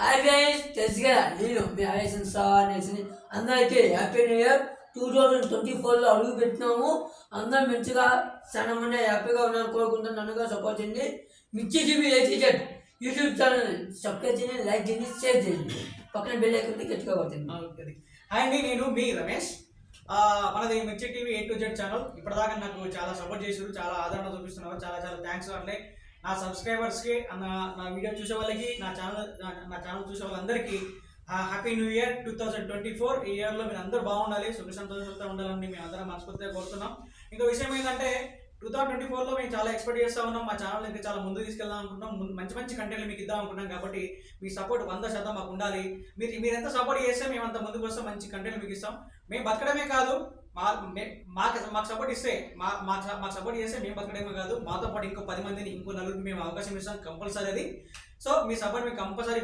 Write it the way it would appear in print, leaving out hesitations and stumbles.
Organise తెలుసు కదా, నేను మీ ఆవేశం సార్ అనేసి అందరికీ హ్యాపీ న్యూ ఇయర్ 2024లో అడుగు పెట్టినాము. అందరం మంచిగా సన్నమనే హ్యాపీగా ఉన్నాను కోరుకుంటున్నాను. నన్నుగా సపోర్ట్ చేయండి. మిర్చి టీవీ ఏటీజెడ్ యూట్యూబ్ ఛానల్ సబ్స్క్రైబ్ చేయండి, లైక్ చేయండి, షేర్ చేయండి. పక్కన బెల్ ఐకాన్ గట్టిగా కొట్టండి. హాయ్ అండి, నేను మీ రమేష్. మనది మిర్చి TV A to Z channel. ఇప్పటిదాకా నాకు చాలా సపోర్ట్ చేశారు, చాలా ఆదరణ చూపిస్తున్నారు. చాలా చాలా థ్యాంక్స్. అంటే నా సబ్స్క్రైబర్స్కి, నా వీడియో చూసే వాళ్ళకి, నా ఛానల్ చూసే వాళ్ళందరికీ హ్యాపీ న్యూ ఇయర్ 2024. ఈ ఇయర్లో మీరు అందరూ బాగుండాలి, సుఖ సంతోషంతో ఉండాలని మేము అందరం మనస్ఫూర్తిగా కోరుతున్నాం. ఇంకో విషయం ఏంటంటే 2024లో మేము చాలా ఎక్స్పెక్ట్ చేస్తూ ఉన్నాం. మా ఛానల్ ఇంకా చాలా ముందుకు తీసుకెళ్దాం అనుకుంటున్నాం. మంచి మంచి కంటెంట్లు మీకు ఇద్దాం అనుకుంటున్నాం. కాబట్టి మీ సపోర్ట్ 100% మాకు ఉండాలి. మీరు ఎంత సపోర్ట్ చేస్తే మేము అంత ముందుకు వస్తాం, మంచి కంటెంట్ మీకు ఇస్తాం. మేము బతకడమే కాదు, మాకు సపోర్ట్ ఇస్తే మాకు సపోర్ట్ చేస్తే మేము బతకడమే కాదు, మాతో పాటు ఇంకో 10 మందిని, ఇంకో 4 మేము అవకాశం ఇస్తాం కంపల్సరీ. అది సో మీ సపోర్ట్ మీకు కంపల్సరీ.